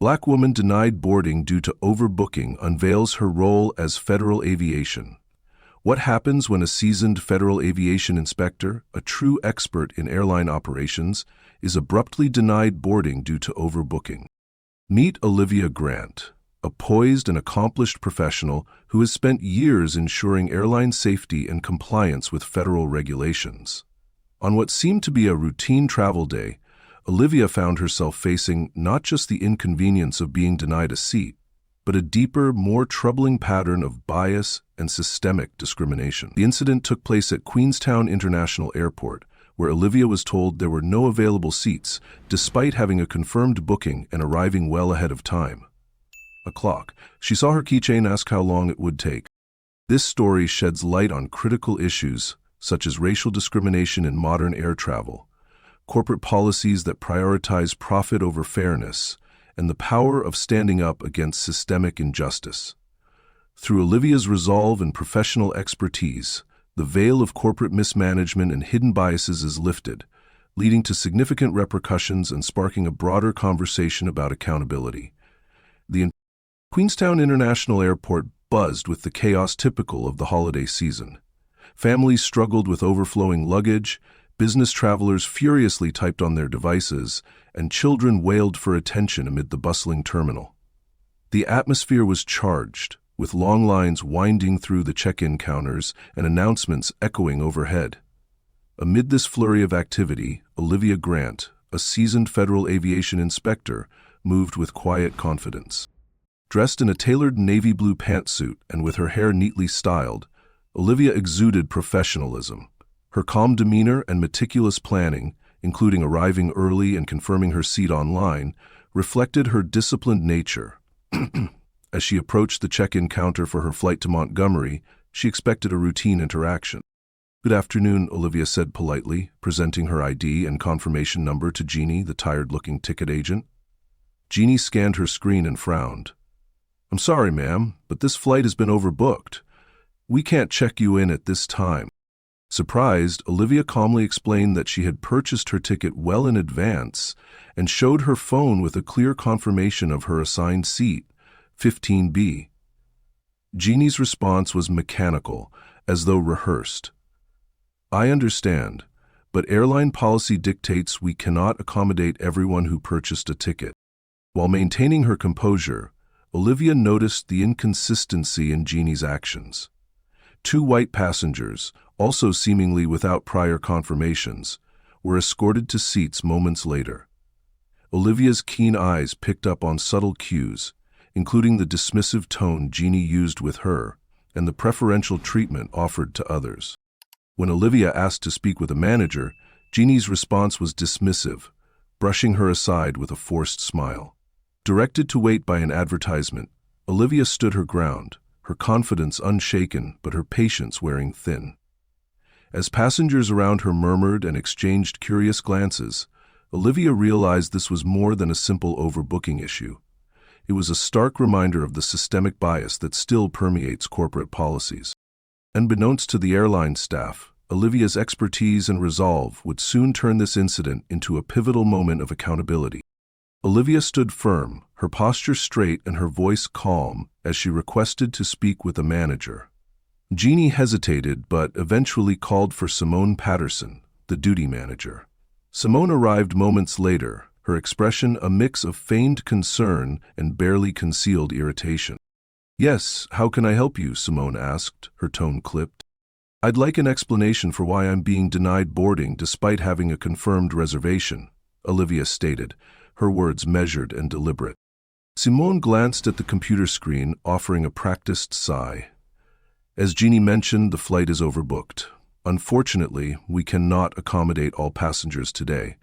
Black woman denied boarding due to overbooking unveils her role as federal aviation. What happens when a seasoned federal aviation inspector, a true expert in airline operations, is abruptly denied boarding due to overbooking? Meet Olivia Grant, a poised and accomplished professional who has spent years ensuring airline safety and compliance with federal regulations. On what seemed to be a routine travel day, Olivia found herself facing not just the inconvenience of being denied a seat, but a deeper, more troubling pattern of bias and systemic discrimination. The incident took place at Queenstown International Airport, where Olivia was told there were no available seats, despite having a confirmed booking and arriving well ahead of time. A clock. She saw her keychain ask how long it would take. This story sheds light on critical issues such as racial discrimination in modern air travel, corporate policies that prioritize profit over fairness, and the power of standing up against systemic injustice. Through Olivia's resolve and professional expertise, the veil of corporate mismanagement and hidden biases is lifted, leading to significant repercussions and sparking a broader conversation about accountability. The Queenstown International Airport buzzed with the chaos typical of the holiday season. Families struggled with overflowing luggage, business travelers furiously typed on their devices, and children wailed for attention amid the bustling terminal. The atmosphere was charged, with long lines winding through the check-in counters and announcements echoing overhead. Amid this flurry of activity, Olivia Grant, a seasoned federal aviation inspector, moved with quiet confidence. Dressed in a tailored navy blue pantsuit and with her hair neatly styled, Olivia exuded professionalism. Her calm demeanor and meticulous planning, including arriving early and confirming her seat online, reflected her disciplined nature. As she approached the check-in counter for her flight to Montgomery, she expected a routine interaction. "Good afternoon," Olivia said politely, presenting her ID and confirmation number to Jeannie, the tired-looking ticket agent. Jeannie scanned her screen and frowned. "I'm sorry, ma'am, but this flight has been overbooked. We can't check you in at this time." Surprised, Olivia calmly explained that she had purchased her ticket well in advance and showed her phone with a clear confirmation of her assigned seat, 15B. Jeannie's response was mechanical, as though rehearsed. "I understand, but airline policy dictates we cannot accommodate everyone who purchased a ticket." While maintaining her composure, Olivia noticed the inconsistency in Jeannie's actions. Two white passengers, also seemingly without prior confirmations, were escorted to seats moments later. Olivia's keen eyes picked up on subtle cues, including the dismissive tone Jeannie used with her and the preferential treatment offered to others. When Olivia asked to speak with a manager, Jeannie's response was dismissive, brushing her aside with a forced smile. Directed to wait by an advertisement, Olivia stood her ground, her confidence unshaken but her patience wearing thin. As passengers around her murmured and exchanged curious glances, Olivia realized this was more than a simple overbooking issue. It was a stark reminder of the systemic bias that still permeates corporate policies. Unbeknownst to the airline staff, Olivia's expertise and resolve would soon turn this incident into a pivotal moment of accountability. Olivia stood firm, her posture straight and her voice calm as she requested to speak with a manager. Jeannie hesitated but eventually called for Simone Patterson, the duty manager. Simone arrived moments later, her expression a mix of feigned concern and barely concealed irritation. "Yes, how can I help you?" Simone asked, her tone clipped. "I'd like an explanation for why I'm being denied boarding despite having a confirmed reservation," Olivia stated, her words measured and deliberate. Simone glanced at the computer screen, offering a practiced sigh. "As Jeannie mentioned, the flight is overbooked. Unfortunately, we cannot accommodate all passengers today.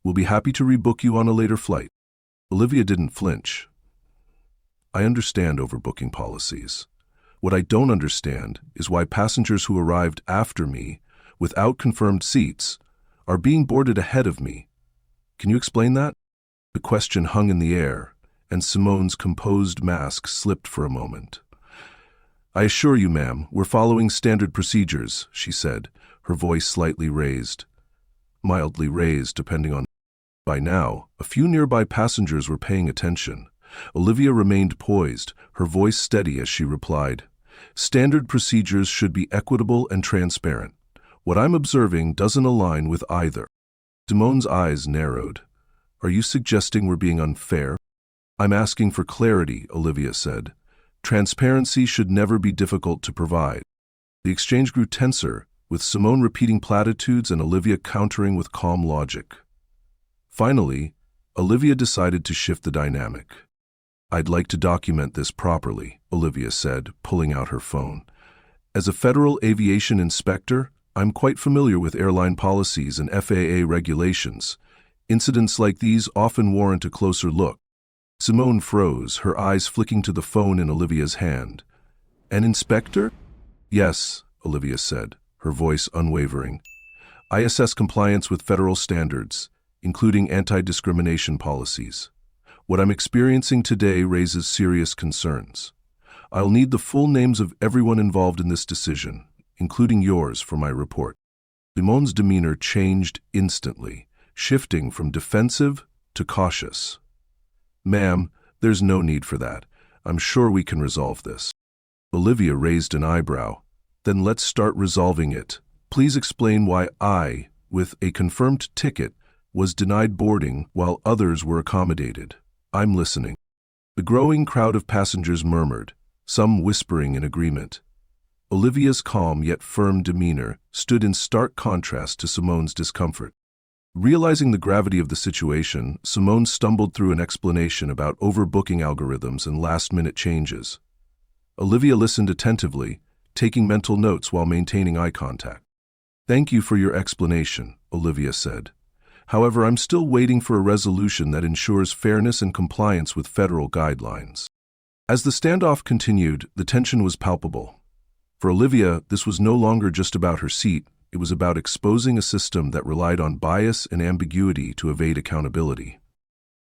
We'll be happy to rebook you on a later flight." Olivia didn't flinch. "I understand overbooking policies. What I don't understand is why passengers who arrived after me, without confirmed seats, are being boarded ahead of me. Can you explain that?" The question hung in the air, and Simone's composed mask slipped for a moment. "I assure you, ma'am, we're following standard procedures," she said, her voice slightly raised. Mildly raised, depending on. By now, a few nearby passengers were paying attention, Olivia remained poised, her voice steady as she replied, "Standard procedures should be equitable and transparent. What I'm observing doesn't align with either." Simone's eyes narrowed. "Are you suggesting we're being unfair?" "I'm asking for clarity," Olivia said. "Transparency should never be difficult to provide." The exchange grew tenser, with Simone repeating platitudes and Olivia countering with calm logic. Finally, Olivia decided to shift the dynamic. "I'd like to document this properly," Olivia said, pulling out her phone. "As a federal aviation inspector, I'm quite familiar with airline policies and FAA regulations. Incidents like these often warrant a closer look." Simone froze, her eyes flicking to the phone in Olivia's hand. "An inspector?" "Yes," Olivia said, her voice unwavering. "I assess compliance with federal standards, including anti-discrimination policies. What I'm experiencing today raises serious concerns. I'll need the full names of everyone involved in this decision, including yours, for my report." Simone's demeanor changed instantly, shifting from defensive to cautious. "Ma'am, there's no need for that. I'm sure we can resolve this." Olivia raised an eyebrow. "Then let's start resolving it. Please explain why I, with a confirmed ticket, was denied boarding while others were accommodated. I'm listening." The growing crowd of passengers murmured, some whispering in agreement. Olivia's calm yet firm demeanor stood in stark contrast to Simone's discomfort. Realizing the gravity of the situation, Simone stumbled through an explanation about overbooking algorithms and last-minute changes. Olivia listened attentively, taking mental notes while maintaining eye contact. "Thank you for your explanation," Olivia said. "However, I'm still waiting for a resolution that ensures fairness and compliance with federal guidelines." As the standoff continued, the tension was palpable. For Olivia, this was no longer just about her seat, it was about exposing a system that relied on bias and ambiguity to evade accountability.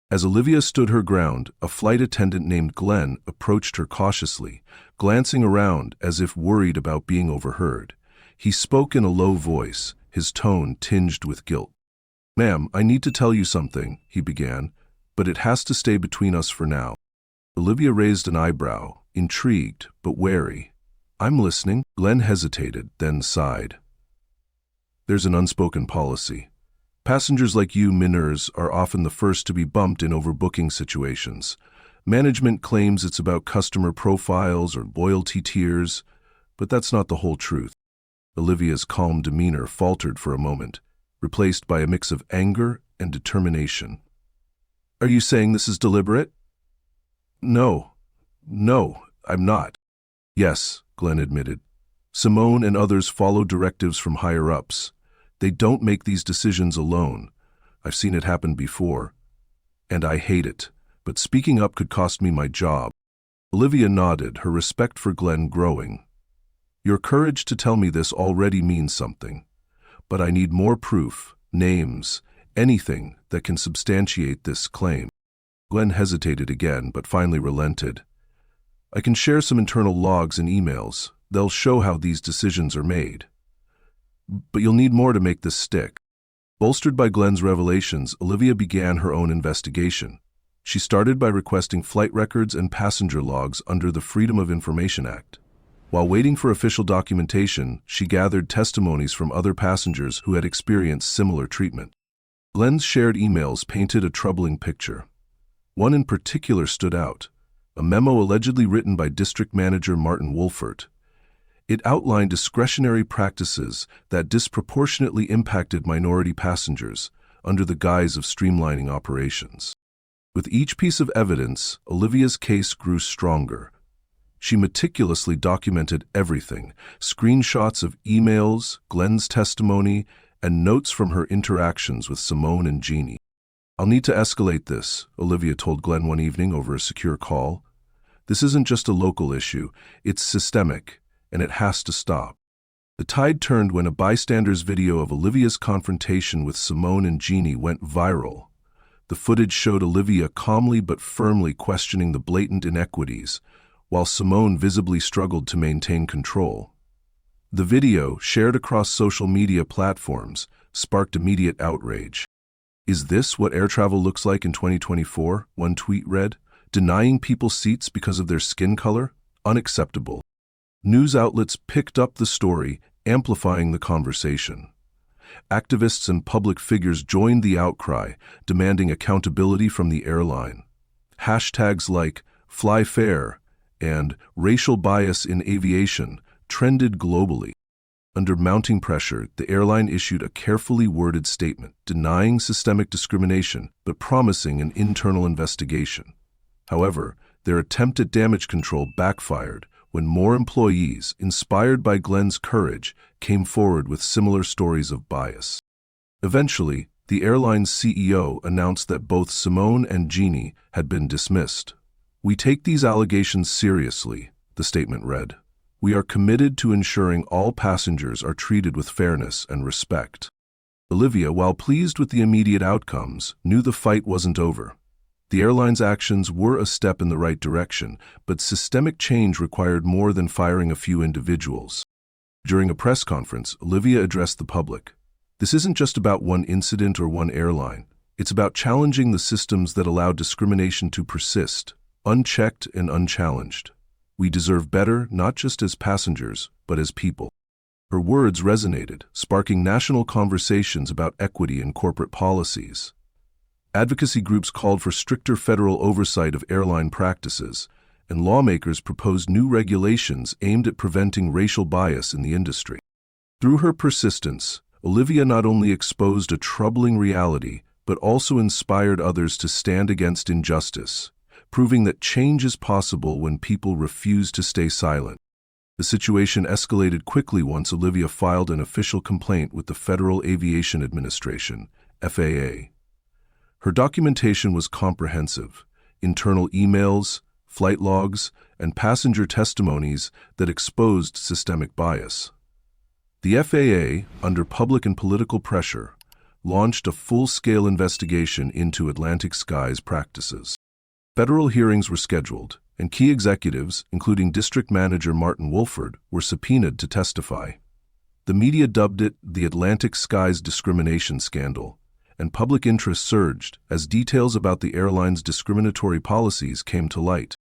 As Olivia stood her ground, a flight attendant named Glenn approached her cautiously, glancing around as if worried about being overheard. He spoke in a low voice, his tone tinged with guilt. "Ma'am, I need to tell you something," he began, "but it has to stay between us for now." Olivia raised an eyebrow, intrigued but wary. "I'm listening." Glenn hesitated, then sighed. "There's an unspoken policy. Passengers like you minors are often the first to be bumped in overbooking situations. Management claims it's about customer profiles or loyalty tiers, but that's not the whole truth." Olivia's calm demeanor faltered for a moment, replaced by a mix of anger and determination. "Are you saying this is deliberate?" No, I'm not." "Yes," Glenn admitted. "Simone and others follow directives from higher-ups. They don't make these decisions alone. I've seen it happen before. And I hate it, but speaking up could cost me my job." Olivia nodded, her respect for Glenn growing. "Your courage to tell me this already means something. But I need more proof, names, anything that can substantiate this claim." Glenn hesitated again, but finally relented. "I can share some internal logs and emails. They'll show how these decisions are made. But you'll need more to make this stick." Bolstered by Glenn's revelations, Olivia began her own investigation. She started by requesting flight records and passenger logs under the Freedom of Information Act. While waiting for official documentation, she gathered testimonies from other passengers who had experienced similar treatment. Glenn's shared emails painted a troubling picture. One in particular stood out, a memo allegedly written by District Manager Martin Wolfert. It outlined discretionary practices that disproportionately impacted minority passengers under the guise of streamlining operations. With each piece of evidence, Olivia's case grew stronger. She meticulously documented everything, screenshots of emails, Glenn's testimony, and notes from her interactions with Simone and Jeannie. "I'll need to escalate this," Olivia told Glenn one evening over a secure call. "This isn't just a local issue, it's systemic, and it has to stop." The tide turned when a bystander's video of Olivia's confrontation with Simone and Jeannie went viral. The footage showed Olivia calmly but firmly questioning the blatant inequities, while Simone visibly struggled to maintain control. The video, shared across social media platforms, sparked immediate outrage. "Is this what air travel looks like in 2024?" one tweet read. Denying people seats because of their skin color? Unacceptable. News outlets picked up the story, amplifying the conversation. Activists and public figures joined the outcry, demanding accountability from the airline. Hashtags like "Fly Fair" and "Racial Bias in Aviation" trended globally. Under mounting pressure, the airline issued a carefully worded statement denying systemic discrimination but promising an internal investigation. However, their attempt at damage control backfired when more employees, inspired by Glenn's courage, came forward with similar stories of bias. Eventually, the airline's CEO announced that both Simone and Jeannie had been dismissed. "We take these allegations seriously," the statement read. "We are committed to ensuring all passengers are treated with fairness and respect." Olivia, while pleased with the immediate outcomes, knew the fight wasn't over. The airline's actions were a step in the right direction, but systemic change required more than firing a few individuals. During a press conference, Olivia addressed the public. "This isn't just about one incident or one airline. It's about challenging the systems that allow discrimination to persist, unchecked and unchallenged. We deserve better, not just as passengers, but as people." Her words resonated, sparking national conversations about equity and corporate policies. Advocacy groups called for stricter federal oversight of airline practices, and lawmakers proposed new regulations aimed at preventing racial bias in the industry. Through her persistence, Olivia not only exposed a troubling reality, but also inspired others to stand against injustice, proving that change is possible when people refuse to stay silent. The situation escalated quickly once Olivia filed an official complaint with the Federal Aviation Administration, FAA. Her documentation was comprehensive: internal emails, flight logs, and passenger testimonies that exposed systemic bias. The FAA, under public and political pressure, launched a full-scale investigation into Atlantic Skies practices. Federal hearings were scheduled, and key executives, including District Manager Martin Wolford, were subpoenaed to testify. The media dubbed it the Atlantic Skies discrimination scandal, and public interest surged as details about the airline's discriminatory policies came to light.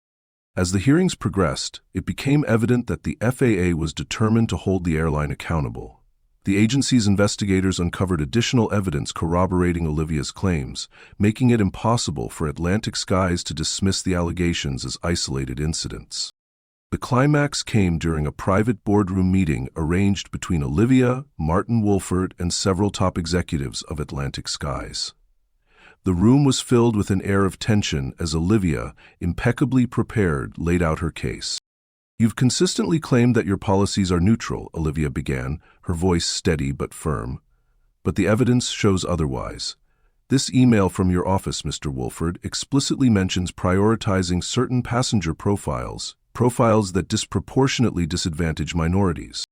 As the hearings progressed, it became evident that the FAA was determined to hold the airline accountable. The agency's investigators uncovered additional evidence corroborating Olivia's claims, making it impossible for Atlantic Skies to dismiss the allegations as isolated incidents. The climax came during a private boardroom meeting arranged between Olivia, Martin Wolford, and several top executives of Atlantic Skies. The room was filled with an air of tension as Olivia, impeccably prepared, laid out her case. "You've consistently claimed that your policies are neutral," Olivia began, her voice steady but firm. "But the evidence shows otherwise. This email from your office, Mr. Wolford, explicitly mentions prioritizing certain passenger profiles that disproportionately disadvantage minorities."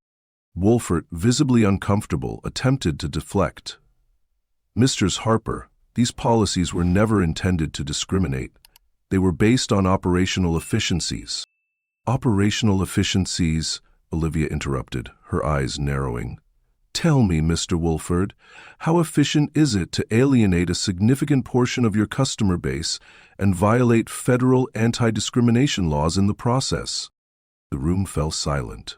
Wolford, visibly uncomfortable, attempted to deflect. "Mr. Harper, these policies were never intended to discriminate. They were based on operational efficiencies." "Operational efficiencies?" Olivia interrupted, her eyes narrowing. "Tell me, Mr. Wolford, how efficient is it to alienate a significant portion of your customer base and violate federal anti-discrimination laws in the process?" The room fell silent.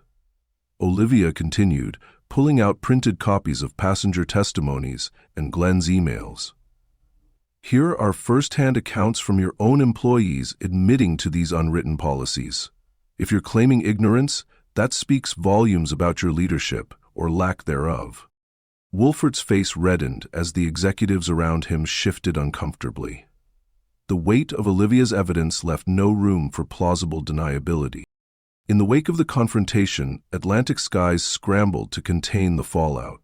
Olivia continued, pulling out printed copies of passenger testimonies and Glenn's emails. "Here are first-hand accounts from your own employees admitting to these unwritten policies. If you're claiming ignorance, that speaks volumes about your leadership, or lack thereof." Wolford's face reddened as the executives around him shifted uncomfortably. The weight of Olivia's evidence left no room for plausible deniability. In the wake of the confrontation, Atlantic Skies scrambled to contain the fallout.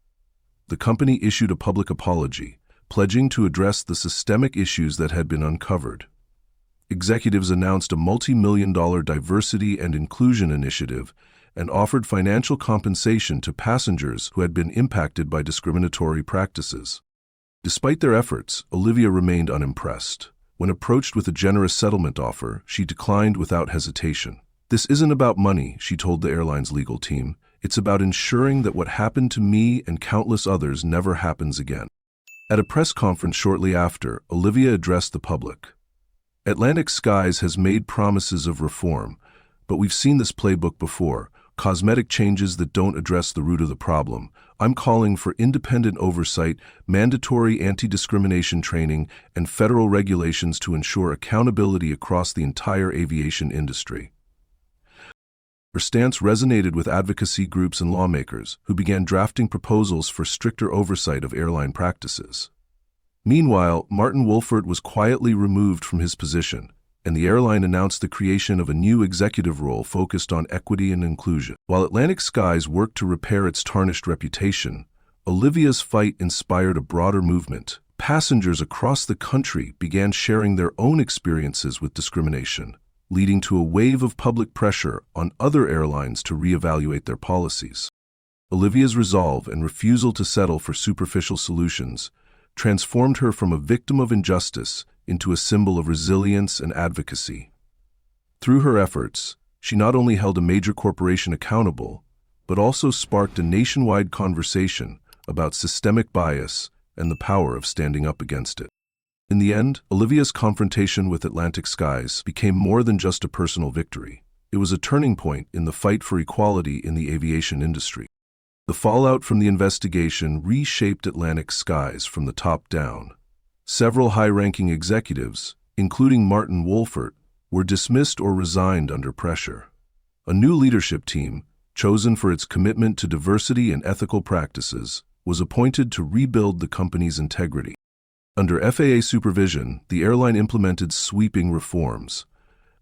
The company issued a public apology, pledging to address the systemic issues that had been uncovered. Executives announced a multi-million-dollar diversity and inclusion initiative and offered financial compensation to passengers who had been impacted by discriminatory practices. Despite their efforts, Olivia remained unimpressed. When approached with a generous settlement offer, she declined without hesitation. "This isn't about money," she told the airline's legal team. "It's about ensuring that what happened to me and countless others never happens again." At a press conference shortly after, Olivia addressed the public. Atlantic Skies has made promises of reform, but we've seen this playbook before. Cosmetic changes that don't address the root of the problem. I'm calling for independent oversight, mandatory anti-discrimination training, and federal regulations to ensure accountability across the entire aviation industry. Her stance resonated with advocacy groups and lawmakers, who began drafting proposals for stricter oversight of airline practices. Meanwhile, Martin Wolfert was quietly removed from his position, and the airline announced the creation of a new executive role focused on equity and inclusion. While Atlantic Skies worked to repair its tarnished reputation, Olivia's fight inspired a broader movement. Passengers across the country began sharing their own experiences with discrimination, leading to a wave of public pressure on other airlines to reevaluate their policies. Olivia's resolve and refusal to settle for superficial solutions transformed her from a victim of injustice into a symbol of resilience and advocacy. Through her efforts, she not only held a major corporation accountable, but also sparked a nationwide conversation about systemic bias and the power of standing up against it. In the end, Olivia's confrontation with Atlantic Skies became more than just a personal victory. It was a turning point in the fight for equality in the aviation industry. The fallout from the investigation reshaped Atlantic Skies from the top down. Several high-ranking executives, including Martin Wolfert, were dismissed or resigned under pressure. A new leadership team, chosen for its commitment to diversity and ethical practices, was appointed to rebuild the company's integrity. Under FAA supervision, the airline implemented sweeping reforms.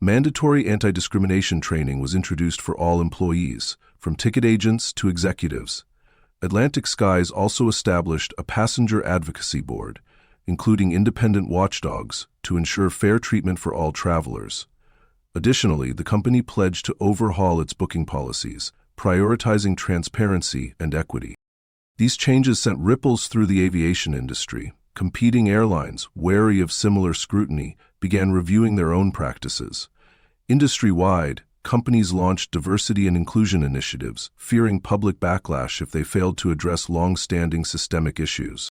Mandatory anti-discrimination training was introduced for all employees, from ticket agents to executives. Atlantic Skies also established a passenger advocacy board, including independent watchdogs, to ensure fair treatment for all travelers. Additionally, the company pledged to overhaul its booking policies, prioritizing transparency and equity. These changes sent ripples through the aviation industry. Competing airlines, wary of similar scrutiny, began reviewing their own practices. Industry-wide, companies launched diversity and inclusion initiatives, fearing public backlash if they failed to address long-standing systemic issues.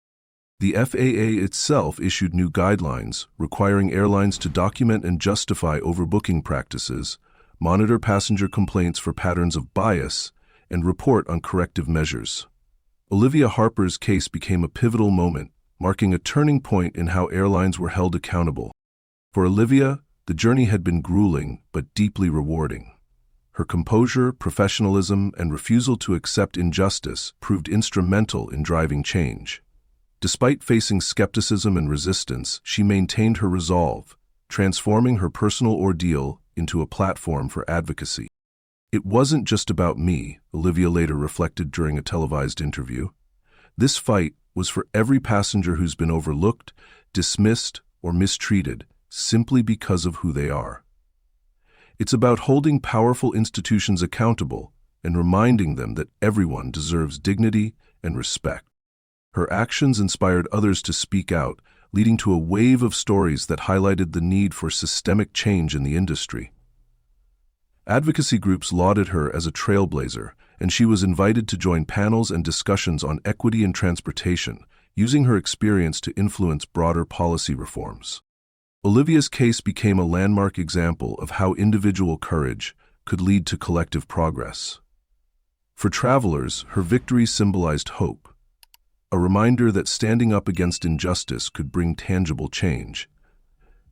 The FAA itself issued new guidelines requiring airlines to document and justify overbooking practices, monitor passenger complaints for patterns of bias, and report on corrective measures. Olivia Harper's case became a pivotal moment, marking a turning point in how airlines were held accountable. For Olivia, the journey had been grueling but deeply rewarding. Her composure, professionalism, and refusal to accept injustice proved instrumental in driving change. Despite facing skepticism and resistance, she maintained her resolve, transforming her personal ordeal into a platform for advocacy. "It wasn't just about me," Olivia later reflected during a televised interview. "This fight was for every passenger who's been overlooked, dismissed, or mistreated simply because of who they are. It's about holding powerful institutions accountable and reminding them that everyone deserves dignity and respect." Her actions inspired others to speak out, leading to a wave of stories that highlighted the need for systemic change in the industry. Advocacy groups lauded her as a trailblazer, and she was invited to join panels and discussions on equity in transportation, using her experience to influence broader policy reforms. Olivia's case became a landmark example of how individual courage could lead to collective progress. For travelers, her victory symbolized hope, a reminder that standing up against injustice could bring tangible change.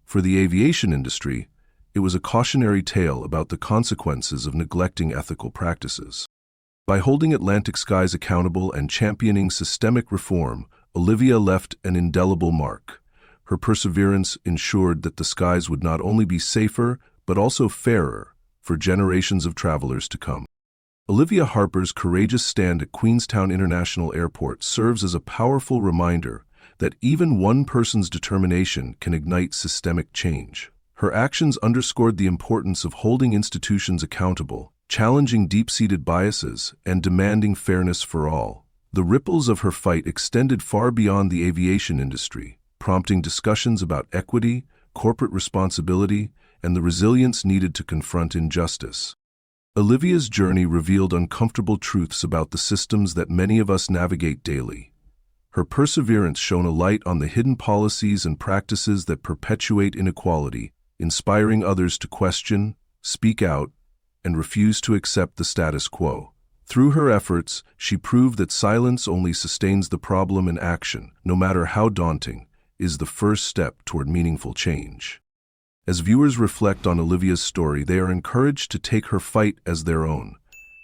For the aviation industry, it was a cautionary tale about the consequences of neglecting ethical practices. By holding Atlantic Skies accountable and championing systemic reform, Olivia left an indelible mark. Her perseverance ensured that the skies would not only be safer, but also fairer for generations of travelers to come. Olivia Harper's courageous stand at Queenstown International Airport serves as a powerful reminder that even one person's determination can ignite systemic change. Her actions underscored the importance of holding institutions accountable, challenging deep-seated biases, and demanding fairness for all. The ripples of her fight extended far beyond the aviation industry, prompting discussions about equity, corporate responsibility, and the resilience needed to confront injustice. Olivia's journey revealed uncomfortable truths about the systems that many of us navigate daily. Her perseverance shone a light on the hidden policies and practices that perpetuate inequality, inspiring others to question, speak out, and refuse to accept the status quo. Through her efforts, she proved that silence only sustains the problem, and action, no matter how daunting, is the first step toward meaningful change. As viewers reflect on Olivia's story, they are encouraged to take her fight as their own.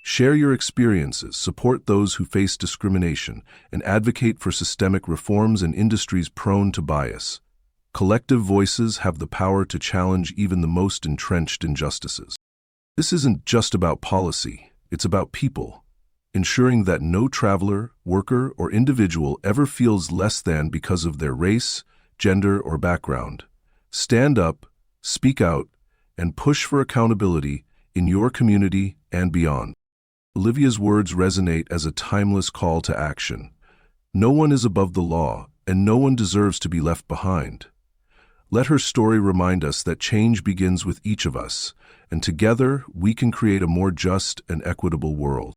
Share your experiences, support those who face discrimination, and advocate for systemic reforms in industries prone to bias. Collective voices have the power to challenge even the most entrenched injustices. This isn't just about policy, it's about people, ensuring that no traveler, worker, or individual ever feels less than because of their race, gender, or background. Stand up, speak out, and push for accountability in your community and beyond. Olivia's words resonate as a timeless call to action. No one is above the law, and no one deserves to be left behind. Let her story remind us that change begins with each of us, and together we can create a more just and equitable world.